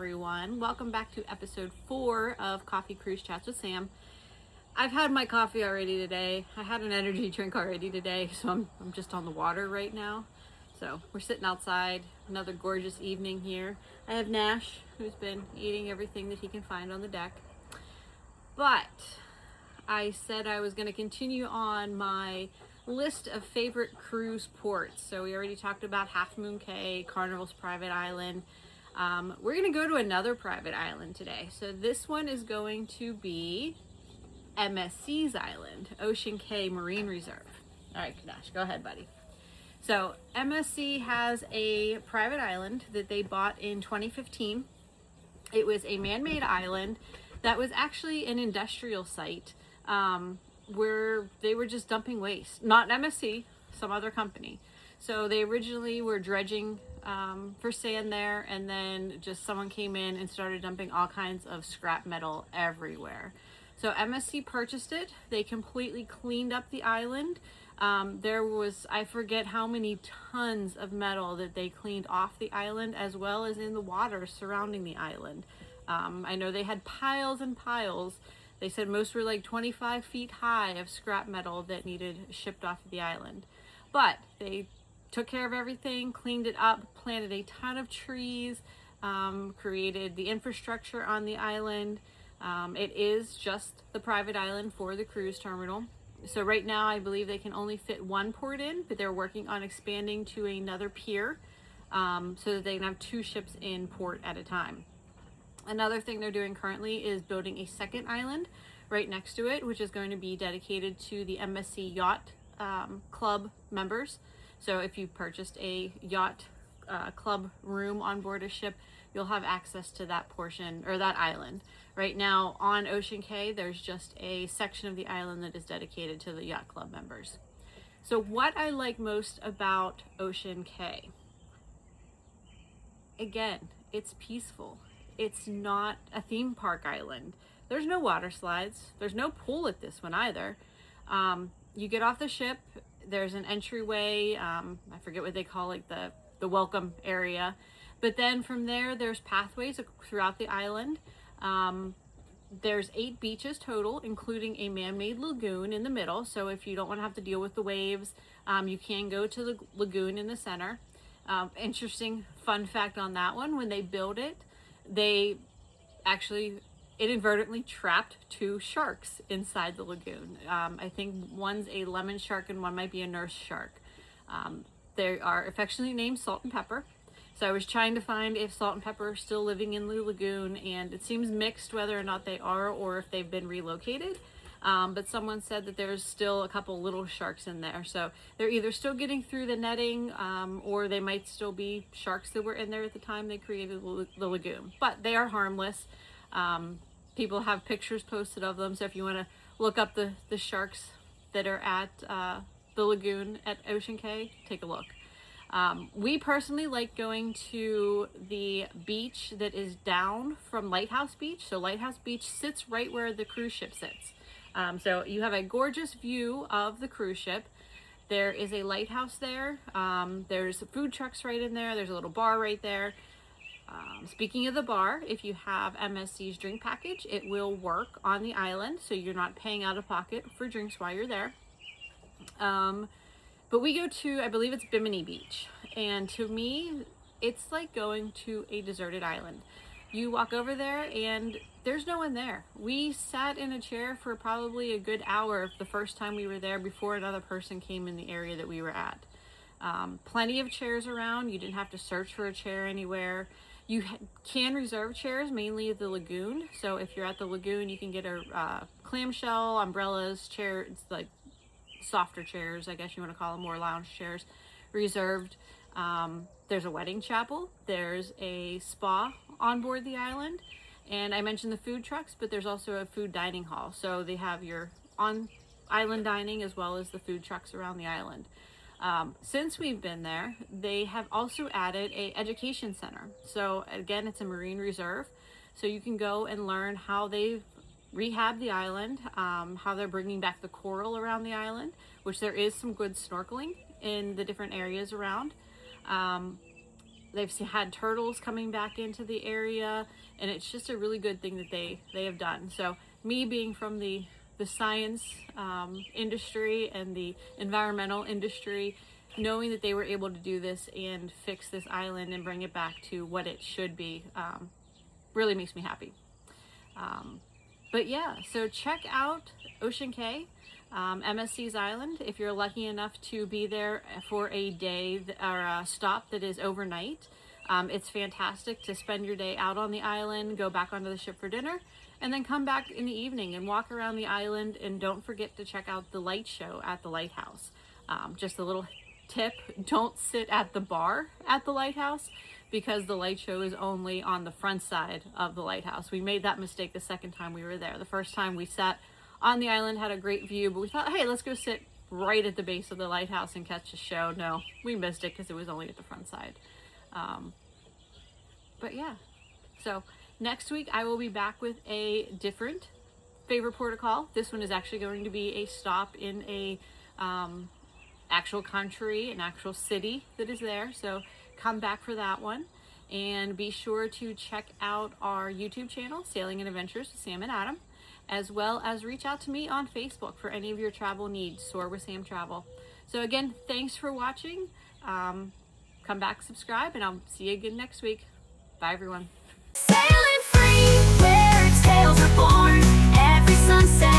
everyone. Welcome back to episode 4 of Coffee Cruise Chats with Sam. I've had my coffee already today. I had an energy drink already today, so I'm just on the water right now. So we're sitting outside, another gorgeous evening here. I have Nash, who's been eating everything that he can find on the deck. But I said I was going to continue on my list of favorite cruise ports. So we already talked about Half Moon Cay, Carnival's private island. We're going to go to another private island today. So this one is going to be MSC's island, Ocean Cay Marine Reserve. All right, Nash, go ahead, buddy. So MSC has a private island that they bought in 2015. It was a man-made island that was actually an industrial site where they were just dumping waste. Not MSC, some other company. So they originally were dredging for sand there, and then just someone came in and started dumping all kinds of scrap metal everywhere. So MSC purchased it. They completely cleaned up the island. There was, I forget how many tons of metal that they cleaned off the island, as well as in the water surrounding the island. I know they had piles and piles. They said most were like 25 feet high of scrap metal that needed shipped off of the island. But they took care of everything, cleaned it up, planted a ton of trees, created the infrastructure on the island. It is just the private island for the cruise terminal. So right now I believe they can only fit one port in, but they're working on expanding to another pier so that they can have 2 ships in port at a time. Another thing they're doing currently is building a second island right next to it, which is going to be dedicated to the MSC Yacht Club members. So if you purchased a Yacht Club room on board a ship, you'll have access to that portion or that island. Right now on Ocean Cay, there's just a section of the island that is dedicated to the Yacht Club members. So what I like most about Ocean Cay, again, it's peaceful. It's not a theme park island. There's no water slides. There's no pool at this one either. You get off the ship, there's an entryway, I forget what they call like the welcome area. But then from there, there's pathways throughout the island. There's 8 beaches total, including a man-made lagoon in the middle. So if you don't want to have to deal with the waves, you can go to the lagoon in the center. Interesting fun fact on that one, when they built it, they actually inadvertently trapped 2 sharks inside the lagoon. I think one's a lemon shark and one might be a nurse shark. They are affectionately named Salt and Pepper. So I was trying to find if Salt and Pepper are still living in the lagoon, and it seems mixed whether or not they are or if they've been relocated. But someone said that there's still a couple little sharks in there. So they're either still getting through the netting or they might still be sharks that were in there at the time they created the lagoon. But they are harmless. People have pictures posted of them. So if you want to look up the sharks that are at the lagoon at Ocean Cay, take a look. We personally like going to the beach that is down from Lighthouse Beach. So Lighthouse Beach sits right where the cruise ship sits. So you have a gorgeous view of the cruise ship. There is a lighthouse there. There's food trucks right in there. There's a little bar right there. Speaking of the bar, if you have MSC's drink package, it will work on the island. So you're not paying out of pocket for drinks while you're there. But we go to, I believe it's Bimini Beach. And to me, it's like going to a deserted island. You walk over there and there's no one there. We sat in a chair for probably a good hour the first time we were there before another person came in the area that we were at. Plenty of chairs around. You didn't have to search for a chair anywhere. You can reserve chairs, mainly at the lagoon. So if you're at the lagoon, you can get a clamshell, umbrellas, chairs, like softer chairs, I guess you want to call them, more lounge chairs, reserved. There's a wedding chapel. There's a spa on board the island. And I mentioned the food trucks, but there's also a food dining hall. So they have your on-island dining as well as the food trucks around the island. Since we've been there, they have also added a education center. So again, it's a marine reserve. So you can go and learn how they've rehabbed the island, how they're bringing back the coral around the island, which there is some good snorkeling in the different areas around. They've had turtles coming back into the area, and it's just a really good thing that they have done. So me being from the science industry and the environmental industry, knowing that they were able to do this and fix this island and bring it back to what it should be, really makes me happy. But yeah, so check out Ocean Cay, MSC's island. If you're lucky enough to be there for a day or a stop that is overnight, it's fantastic to spend your day out on the island, go back onto the ship for dinner, and then come back in the evening and walk around the island. And don't forget to check out the light show at the Lighthouse. Just a little tip, don't sit at the bar at the Lighthouse, because the light show is only on the front side of the Lighthouse. We made that mistake the second time we were there. The first time we sat on the island, had a great view, but we thought, hey, let's go sit right at the base of the Lighthouse and catch a show. No, we missed it because it was only at the front side. But yeah, so next week I will be back with a different favorite port of call. This one is actually going to be a stop in a actual country, an actual city that is there. So come back for that one, and be sure to check out our YouTube channel, Sailing and Adventures with Sam and Adam, as well as reach out to me on Facebook for any of your travel needs. Soar with Sam Travel. So again, thanks for watching. Come back, subscribe, and I'll see you again next week. Bye, everyone. Sailing free, where its tales are born. Every sunset